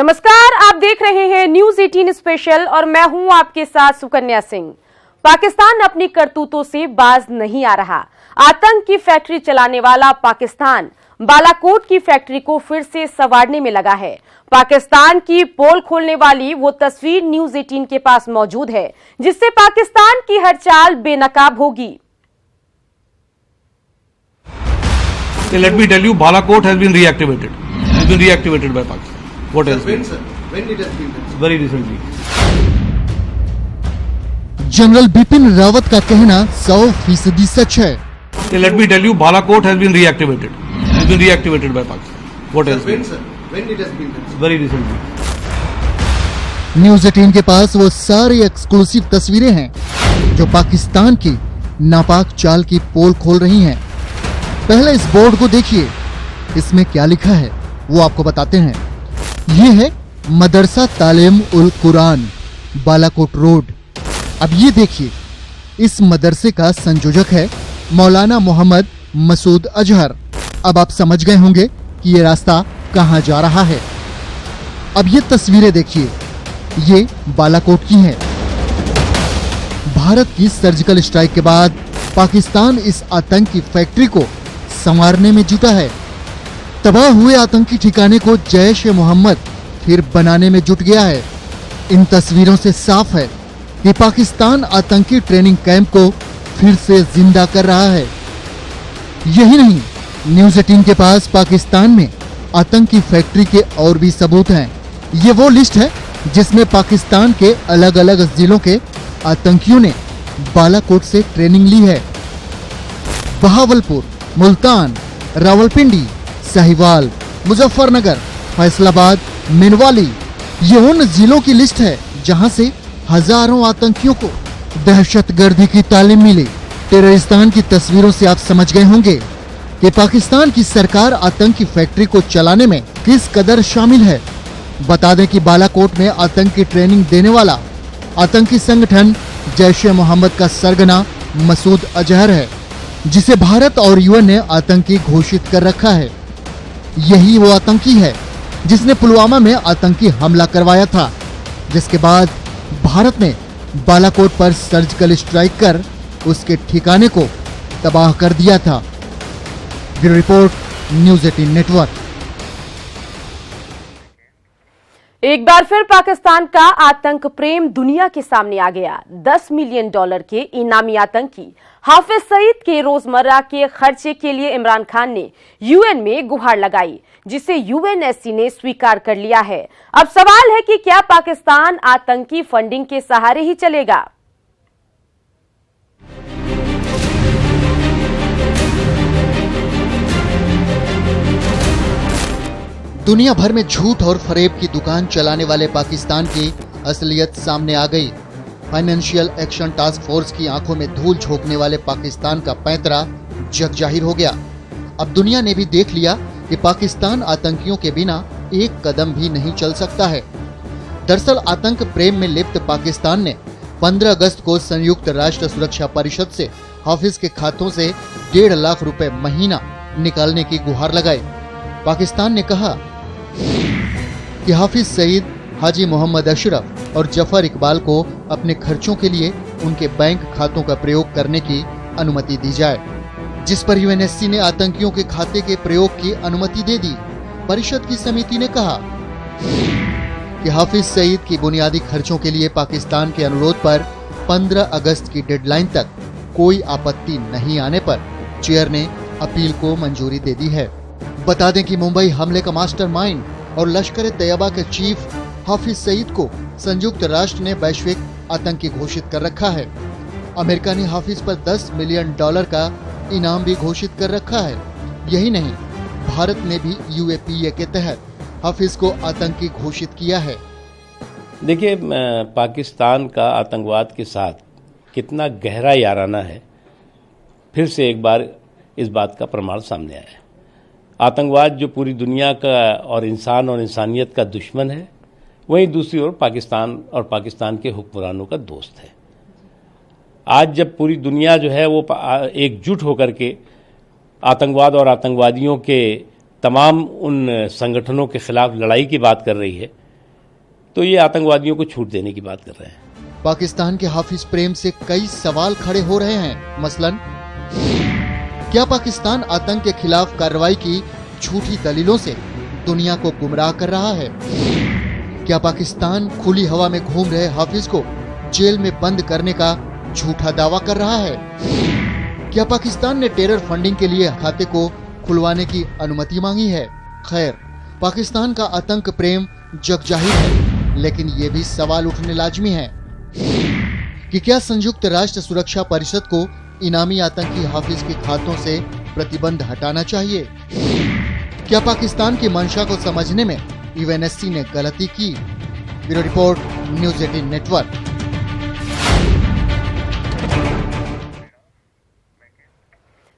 नमस्कार, आप देख रहे हैं न्यूज 18 स्पेशल और मैं हूं आपके साथ सुकन्या सिंह। पाकिस्तान अपनी करतूतों से बाज नहीं आ रहा। आतंक की फैक्ट्री चलाने वाला पाकिस्तान बालाकोट की फैक्ट्री को फिर से संवारने में लगा है। पाकिस्तान की पोल खोलने वाली वो तस्वीर न्यूज 18 के पास मौजूद है, जिससे पाकिस्तान की हर चाल बेनकाब होगी। Let me tell you, Balakot has been reactivated. It's been reactivated by Pakistan. What else? When, sir? When it has been done? Very recently. General Bipin Rawat का कहना 100% सच है। Let me tell you, Balakot has been reactivated. It's been reactivated by Pakistan. What else? When, sir? When it has been done? Very recently. News 18 के पास वो सारी exclusive तस्वीरें हैं जो पाकिस्तान की नापाक चाल की पोल खोल रही हैं। पहले इस बोर्ड को देखिए, इसमें क्या लिखा है वो आपको बताते हैं। ये है मदरसा तालीम उल कुरान, बालाकोट रोड। अब ये देखिए, इस मदरसे का संयोजक है मौलाना मोहम्मद मसूद अजहर। अब आप समझ गए होंगे कि ये रास्ता कहाँ जा रहा है। अब ये तस्वीरें देखिए, ये बालाकोट की हैं। भारत की सर्जिकल स्ट्राइक के बाद पाकिस्तान इस आतंकी फैक्ट्री को संवारने में जुटा है। तबाह हुए आतंकी ठिकाने को जैश ए मोहम्मद फिर बनाने में जुट गया है। इन तस्वीरों से साफ है कि पाकिस्तान आतंकी ट्रेनिंग कैंप को फिर से जिंदा कर रहा है। यही नहीं, न्यूज 18 के पास पाकिस्तान में आतंकी फैक्ट्री के और भी सबूत हैं। ये वो लिस्ट है जिसमें पाकिस्तान के अलग अलग जिलों के आतंकियों ने बालाकोट से ट्रेनिंग ली है। बहावलपुर, मुल्तान, रावलपिंडी, साहिवाल, मुजफ्फरनगर, फैसलाबाद, मेनवाली, ये उन जिलों की लिस्ट है जहां से हजारों आतंकियों को दहशतगर्दी की तालीम मिली। टेररिस्तान की तस्वीरों से आप समझ गए होंगे कि पाकिस्तान की सरकार आतंकी फैक्ट्री को चलाने में किस कदर शामिल है। बता दें कि बालाकोट में आतंकी ट्रेनिंग देने वाला आतंकी संगठन जैश ए मोहम्मद का सरगना मसूद अजहर है, जिसे भारत और यूएन ने आतंकी घोषित कर रखा है। यही वो आतंकी है जिसने पुलवामा में आतंकी हमला करवाया था, जिसके बाद भारत ने बालाकोट पर सर्जिकल स्ट्राइक कर उसके ठिकाने को तबाह कर दिया था। Bureau report, news 18 network. एक बार फिर पाकिस्तान का आतंक प्रेम दुनिया के सामने आ गया। $10 मिलियन के इनामी आतंकी हाफिज सईद के रोजमर्रा के खर्चे के लिए इमरान खान ने यूएन में गुहार लगाई, जिसे यूएनएससी ने स्वीकार कर लिया है। अब सवाल है कि क्या पाकिस्तान आतंकी फंडिंग के सहारे ही चलेगा? दुनिया भर में झूठ और फरेब की दुकान चलाने वाले पाकिस्तान की असलियत सामने आ गई। फाइनेंशियल एक्शन टास्क फोर्स की आंखों में धूल झोंकने वाले पाकिस्तान का पैंतरा जग जाहिर हो गया। अब दुनिया ने भी देख लिया कि पाकिस्तान आतंकियों के बिना एक कदम भी नहीं चल सकता है। दरअसल आतंक प्रेम में लिप्त पाकिस्तान ने 15 अगस्त को संयुक्त राष्ट्र सुरक्षा परिषद से हाफिज के खातों से 1.5 लाख रुपए महीना निकालने की गुहार लगाई। पाकिस्तान ने कहा कि हाफिज सईद, हाजी मोहम्मद अशरफ और जफर इकबाल को अपने खर्चों के लिए उनके बैंक खातों का प्रयोग करने की अनुमति दी जाए, जिस पर यूएनएससी ने आतंकियों के खाते के प्रयोग की अनुमति दे दी। परिषद की समिति ने कहा कि हाफिज सईद की बुनियादी खर्चों के लिए पाकिस्तान के अनुरोध पर 15 अगस्त की डेडलाइन तक कोई आपत्ति नहीं आने पर चेयर ने अपील को मंजूरी दे दी है। बता दें कि मुंबई हमले का मास्टरमाइंड और लश्कर ए तैयबा के चीफ हाफिज सईद को संयुक्त राष्ट्र ने वैश्विक आतंकी घोषित कर रखा है। अमेरिका ने हाफिज पर $10 मिलियन का इनाम भी घोषित कर रखा है। यही नहीं, भारत ने भी यूएपीए के तहत हाफिज को आतंकी घोषित किया है। देखिए, पाकिस्तान का आतंकवाद के साथ कितना गहरा याराना है, फिर से एक बार इस बात का प्रमाण सामने आया है। आतंकवाद जो पूरी दुनिया का और इंसान और इंसानियत का दुश्मन है, वहीं दूसरी ओर पाकिस्तान और पाकिस्तान के हुक्मरानों का दोस्त है। आज जब पूरी दुनिया जो है वो एकजुट होकर के आतंकवाद और आतंकवादियों के तमाम उन संगठनों के खिलाफ लड़ाई की बात कर रही है, तो ये आतंकवादियों को छूट देने की बात कर रहे हैं। पाकिस्तान के हाफिज प्रेम से कई सवाल खड़े हो रहे हैं। मसलन, क्या पाकिस्तान आतंक के खिलाफ कार्रवाई की झूठी दलीलों से दुनिया को गुमराह कर रहा है? क्या पाकिस्तान खुली हवा में घूम रहे हाफिज को जेल में बंद करने का झूठा दावा कर रहा है? क्या पाकिस्तान ने टेरर फंडिंग के लिए खाते को खुलवाने की अनुमति मांगी है? खैर, पाकिस्तान का आतंक प्रेम जगजाहिर है, लेकिन ये भी सवाल उठने लाजमी है कि क्या संयुक्त राष्ट्र सुरक्षा परिषद को इनामी आतंकी हाफिज के खातों से प्रतिबंध हटाना चाहिए? क्या पाकिस्तान की मंशा को समझने में यूएनएससी ने गलती की? Bureau report, news 18 network.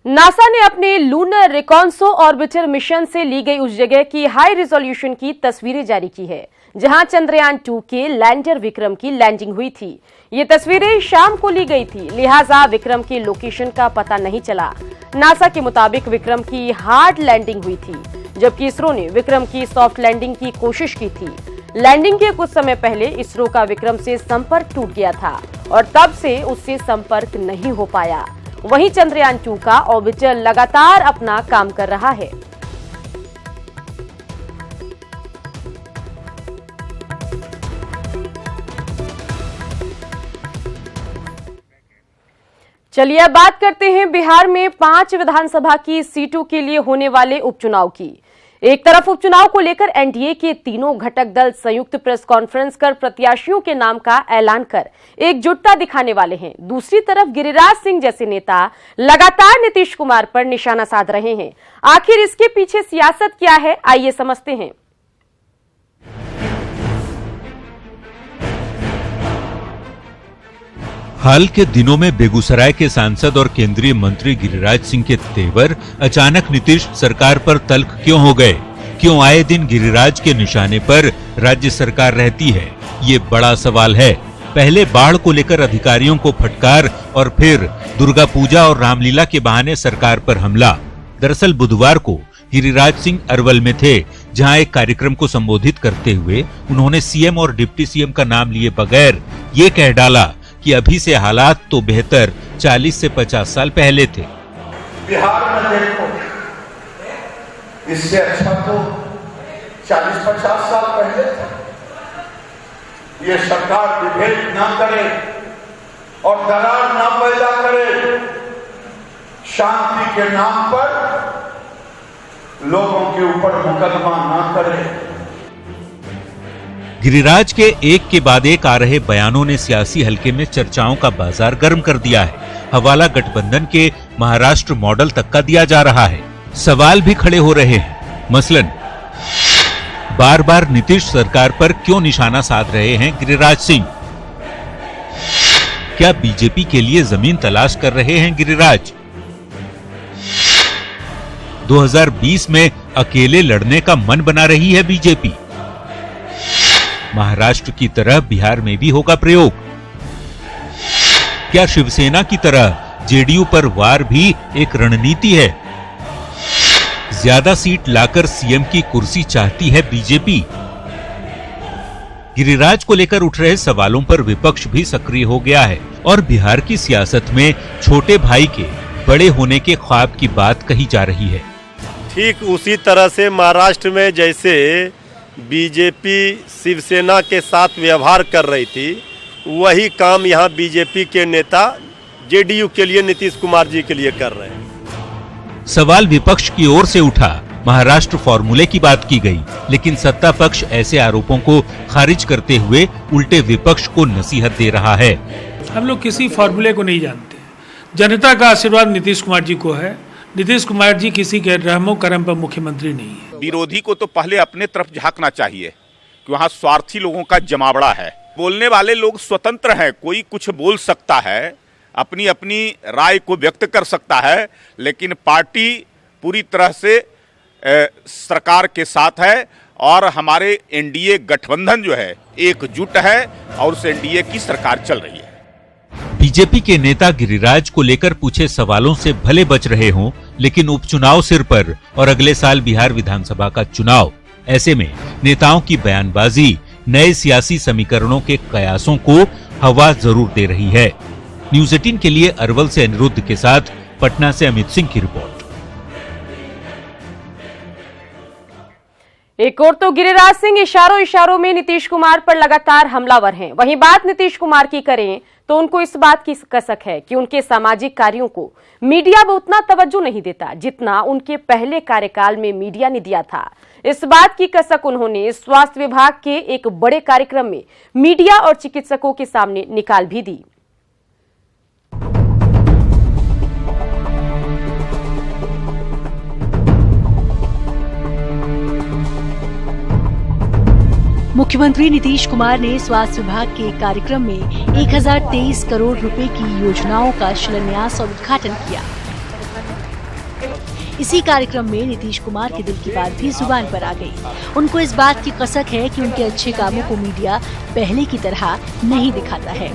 NASA ने अपने लूनर रिकॉन्सो ऑर्बिटर मिशन से ली गई उस जगह की हाई रिजोल्यूशन की तस्वीरें जारी की है जहां चंद्रयान 2 के लैंडर विक्रम की लैंडिंग हुई थी। ये तस्वीरें शाम को ली गई थी, लिहाजा विक्रम की लोकेशन का पता नहीं चला। नासा के मुताबिक विक्रम की हार्ड लैंडिंग हुई थी, जबकि इसरो ने विक्रम की सॉफ्ट लैंडिंग की कोशिश की थी। लैंडिंग के कुछ समय पहले इसरो का विक्रम से संपर्क टूट गया था और तब से उससे संपर्क नहीं हो पाया। वहीं चंद्रयान 2 का ऑर्बिटर लगातार अपना काम कर रहा है। चलिए अब बात करते हैं बिहार में 5 विधानसभा की सीटों के लिए होने वाले उपचुनाव की। एक तरफ उपचुनाव को लेकर एनडीए के तीनों घटक दल संयुक्त प्रेस कॉन्फ्रेंस कर प्रत्याशियों के नाम का ऐलान कर एकजुटता दिखाने वाले हैं। दूसरी तरफ गिरिराज सिंह जैसे नेता लगातार नीतीश कुमार पर निशाना साध रहे हैं। आखिर इसके पीछे सियासत क्या है, आइए समझते हैं। हाल के दिनों में बेगूसराय के सांसद और केंद्रीय मंत्री गिरिराज सिंह के तेवर अचानक नीतीश सरकार पर तल्ख क्यों हो गए? क्यों आए दिन गिरिराज के निशाने पर राज्य सरकार रहती है? ये बड़ा सवाल है। पहले बाढ़ को लेकर अधिकारियों को फटकार और फिर दुर्गा पूजा और रामलीला के बहाने सरकार पर हमला। दरअसल बुधवार को गिरिराज सिंह अरवल में थे, जहां एक कार्यक्रम को संबोधित करते हुए उन्होंने सीएम और डिप्टी सीएम का नाम लिए बगैर ये कह डाला कि अभी से हालात तो बेहतर 40 से 50 साल पहले थे। बिहार में देखो, इससे अच्छा तो 40-50 साल पहले था। ये सरकार विभेद ना करे और दरार ना पैदा करे, शांति के नाम पर लोगों के ऊपर मुकदमा ना करे। गिरिराज के एक के बाद एक आ रहे बयानों ने सियासी हलके में चर्चाओं का बाजार गर्म कर दिया है। हवाला गठबंधन के महाराष्ट्र मॉडल तक का दिया जा रहा है। सवाल भी खड़े हो रहे हैं। मसलन, बार बार नीतीश सरकार पर क्यों निशाना साध रहे हैं गिरिराज सिंह? क्या बीजेपी के लिए जमीन तलाश कर रहे हैं गिरिराज? 2020 में अकेले लड़ने का मन बना रही है बीजेपी। महाराष्ट्र की तरह बिहार में भी होगा प्रयोग। क्या शिवसेना की तरह जेडीयू पर वार भी एक रणनीति है? ज्यादा सीट लाकर सीएम की कुर्सी चाहती है बीजेपी। गिरिराज को लेकर उठ रहे सवालों पर विपक्ष भी सक्रिय हो गया है और बिहार की सियासत में छोटे भाई के बड़े होने के ख्वाब की बात कही जा रही है। ठीक उसी तरह से महाराष्ट्र में जैसे बीजेपी शिवसेना के साथ व्यवहार कर रही थी, वही काम यहाँ बीजेपी के नेता जेडीयू के लिए, नीतीश कुमार जी के लिए कर रहे हैं। सवाल विपक्ष की ओर से उठा। महाराष्ट्र फॉर्मूले की बात की गई, लेकिन सत्ता पक्ष ऐसे आरोपों को खारिज करते हुए उल्टे विपक्ष को नसीहत दे रहा है। हम लोग किसी फॉर्मूले को नहीं जानते। जनता का आशीर्वाद नीतीश कुमार जी को है। नीतीश कुमार जी किसी के रहमो करम पर मुख्यमंत्री नहीं है। विरोधी को तो पहले अपने तरफ झांकना चाहिए कि वहाँ स्वार्थी लोगों का जमावड़ा है। बोलने वाले लोग स्वतंत्र हैं, कोई कुछ बोल सकता है, अपनी अपनी राय को व्यक्त कर सकता है, लेकिन पार्टी पूरी तरह से सरकार के साथ है और हमारे एनडीए गठबंधन जो है एकजुट है और उस एनडीए की सरकार चल रही है। बीजेपी के नेता गिरिराज को लेकर पूछे सवालों से भले बच रहे हों, लेकिन उपचुनाव सिर पर और अगले साल बिहार विधानसभा का चुनाव, ऐसे में नेताओं की बयानबाजी नए सियासी समीकरणों के कयासों को हवा जरूर दे रही है। न्यूज 18 के लिए अरवल से अनिरुद्ध के साथ पटना से अमित सिंह की रिपोर्ट। एक और तो गिरिराज सिंह इशारों में नीतीश कुमार पर लगातार हमलावर हैं। वहीं बात नीतीश कुमार की करें तो उनको इस बात की कसक है कि उनके सामाजिक कार्यों को मीडिया में उतना तवज्जो नहीं देता जितना उनके पहले कार्यकाल में मीडिया ने दिया था। इस बात की कसक उन्होंने स्वास्थ्य विभाग के एक बड़े कार्यक्रम में मीडिया और चिकित्सकों के सामने निकाल भी दी। मुख्यमंत्री नीतीश कुमार ने स्वास्थ्य विभाग के एक कार्यक्रम में 1023 करोड़ रुपए की योजनाओं का शिलान्यास और उद्घाटन किया। इसी कार्यक्रम में नीतीश कुमार के दिल की बात भी जुबान पर आ गई। उनको इस बात की कसक है कि उनके अच्छे कामों को मीडिया पहले की तरह नहीं दिखाता है।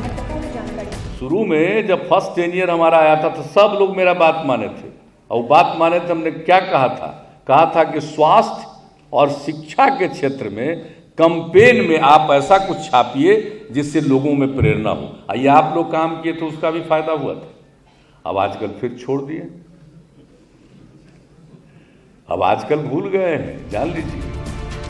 शुरू में जब फर्स्ट टेनियर हमारा आया था तो सब लोग मेरा बात माने थे, और बात माने थे। हमने क्या कहा था कि स्वास्थ्य और शिक्षा के क्षेत्र में कैंपेन में आप ऐसा कुछ छापिए जिससे लोगों में प्रेरणा हो। ये आप लोग काम किए तो उसका भी फायदा हुआ था। अब आजकल फिर छोड़ दिए, अब आजकल भूल गए हैं, जान लीजिए।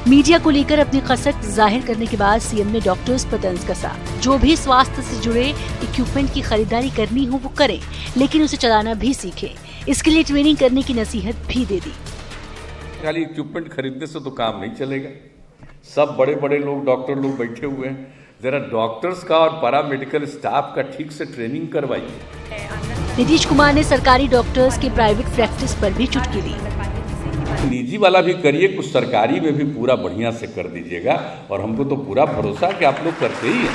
मीडिया को लेकर अपनी कसक जाहिर करने के बाद सीएम ने डॉक्टर्स पर तंज कसा। जो भी स्वास्थ्य से जुड़े इक्विपमेंट की खरीदारी करनी हो वो करें, लेकिन उसे चलाना भी सीखें। इसके लिए ट्रेनिंग करने की नसीहत भी दे दी। खाली इक्विपमेंट खरीदने से तो काम नहीं चलेगा। सब बड़े बड़े लोग, डॉक्टर लोग बैठे हुए हैं, जरा डॉक्टर्स का और पैरामेडिकल स्टाफ का ठीक से ट्रेनिंग करवाइए। नीतीश कुमार ने सरकारी डॉक्टर्स के प्राइवेट प्रैक्टिस पर भी चुटकी दी। निजी वाला भी करिए, कुछ सरकारी में भी पूरा बढ़िया से कर दीजिएगा, और हमको तो पूरा भरोसा कि आप लोग करते ही हैं।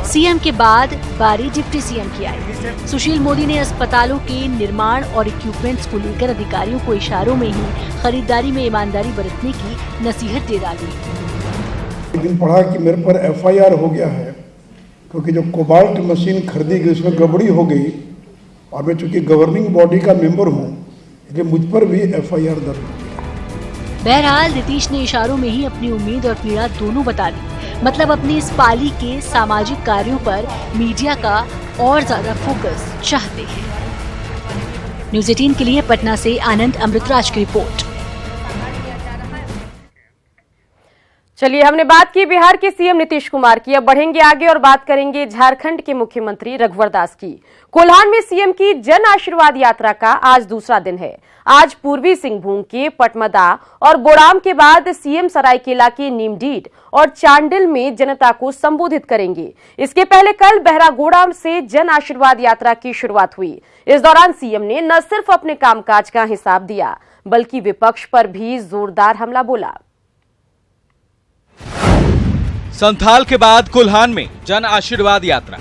सीएम के बाद बारी डिप्टी सीएम की आई। सुशील मोदी ने अस्पतालों के निर्माण और इक्विपमेंट्स को लेकर अधिकारियों को इशारों में ही खरीदारी में ईमानदारी बरतने की नसीहत दे डाली। एक दिन पढ़ा कि मेरे पर एफआईआर हो गया है क्योंकि जो कोबाल्ट मशीन खरीदी गई उसमें गड़बड़ी हो गई, और मैं चूंकि गवर्निंग बॉडी का मेंबर हूँ इसलिए मुझ पर भी एफआईआर दर्ज हो गया। बहरहाल नीतीश ने इशारों में ही अपनी उम्मीद और पीड़ा दोनों बता दी। मतलब अपनी इस पाली के सामाजिक कार्यों पर मीडिया का और ज्यादा फोकस चाहते हैं। न्यूज 18 के लिए पटना से आनंद अमृतराज की रिपोर्ट। चलिए, हमने बात की बिहार के सीएम नीतीश कुमार की। अब बढ़ेंगे आगे और बात करेंगे झारखंड के मुख्यमंत्री रघुवर दास की। कोल्हान में सीएम की जन आशीर्वाद यात्रा का आज दूसरा दिन है। आज पूर्वी सिंहभूम के पटमदा और बोड़ाम के बाद सीएम सरायकेला के नीमडीड और चांडिल में जनता को संबोधित करेंगे। इसके पहले कल बहरागोड़ा से जन आशीर्वाद यात्रा की शुरुआत हुई। इस दौरान सीएम ने न सिर्फ अपने कामकाज का हिसाब दिया बल्कि विपक्ष पर भी जोरदार हमला बोला। संथाल के बाद कोल्हान में जन आशीर्वाद यात्रा।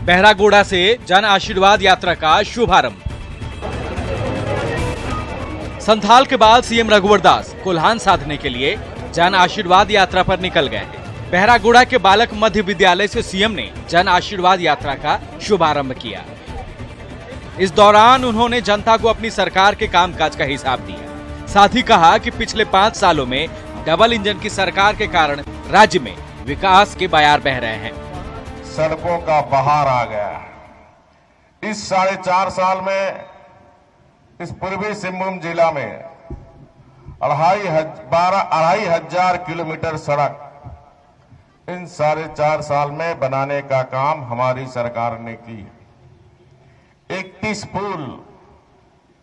बहरागोड़ा से जन आशीर्वाद यात्रा का शुभारंभ। संथाल के बाद सीएम रघुवर दास कोल्हान साधने के लिए जन आशीर्वाद यात्रा पर निकल गए हैं। बहरागोड़ा के बालक मध्य विद्यालय से सीएम ने जन आशीर्वाद यात्रा का शुभारंभ किया। इस दौरान उन्होंने जनता को अपनी सरकार के कामकाज का हिसाब दिया। साथ ही कहा कि पिछले 5 सालों में डबल इंजन की सरकार के कारण राज्य में विकास के बयार बह रहे हैं। सड़कों का बहार आ गया। इस 4.5 साल में इस पूर्वी सिंहभूम जिला में 2,500 किलोमीटर सड़क इन 4.5 साल में बनाने का काम हमारी सरकार ने की। 31 पुल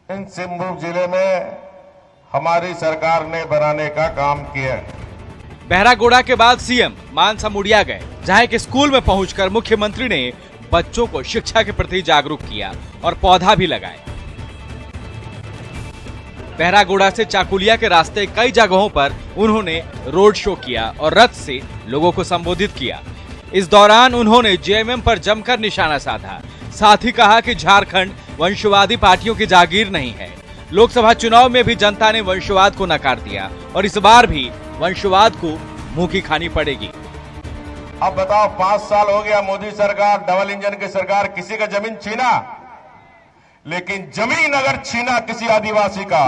इन सिंहभूम जिले में हमारी सरकार ने बनाने का काम किया। बहरागोड़ा के बाद सीएम मानसा गए, जहां एक स्कूल में पहुंचकर मुख्यमंत्री ने बच्चों को शिक्षा के प्रति जागरूक किया और पौधा भी लगाए। बहरागोड़ा से चाकुलिया के रास्ते कई जगहों पर उन्होंने रोड शो किया और रथ से लोगों को संबोधित किया। इस दौरान उन्होंने जेएमएम पर जमकर निशाना साधा। साथ ही कहा कि झारखंड वंशवादी पार्टियों की जागीर नहीं है। लोकसभा चुनाव में भी जनता ने वंशवाद को नकार दिया और इस बार भी वंशवाद को मुंह की खानी पड़ेगी। अब बताओ, 5 साल हो गया मोदी सरकार, डबल इंजन की सरकार, किसी का जमीन छीना, लेकिन जमीन अगर छीना किसी आदिवासी का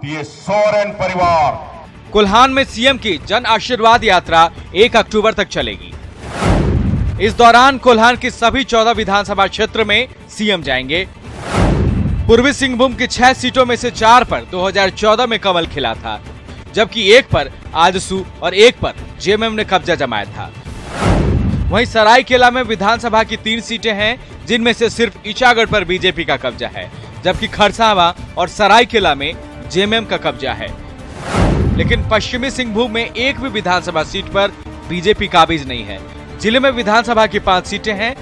ये सोरेन परिवार। कोल्हान में सीएम की जन आशीर्वाद यात्रा 1 अक्टूबर तक चलेगी। इस दौरान कोल्हान की सभी 14 विधानसभा क्षेत्र में सीएम जाएंगे। पूर्वी सिंहभूम की 6 सीटों में से 4 पर 2014 में कमल खिला था, जबकि 1 पर आजसू और 1 पर जेएमएम ने कब्जा जमाया था। वहीं सरायकेला में विधानसभा की 3 सीटें हैं, जिनमें से सिर्फ ईचागढ़ पर बीजेपी का कब्जा है, जबकि खरसावां और सरायकेला में जेएमएम का कब्जा है। लेकिन पश्चिमी सिंहभूम में एक भी विधानसभा सीट पर बीजेपी काबिज नहीं है। जिले में विधानसभा की 5 सीटें हैं,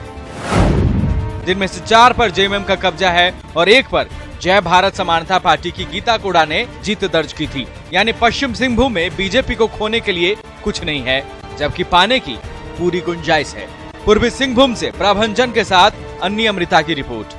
जिनमें से 4 पर जेएमएम का कब्जा है और 1 पर जय भारत समानता पार्टी की गीता कोड़ा ने जीत दर्ज की थी। यानी पश्चिम सिंहभूम में बीजेपी को खोने के लिए कुछ नहीं है, जबकि पाने की पूरी गुंजाइश है। पूर्वी सिंहभूम से प्रभंजन के साथ अन्नी अमृता की रिपोर्ट।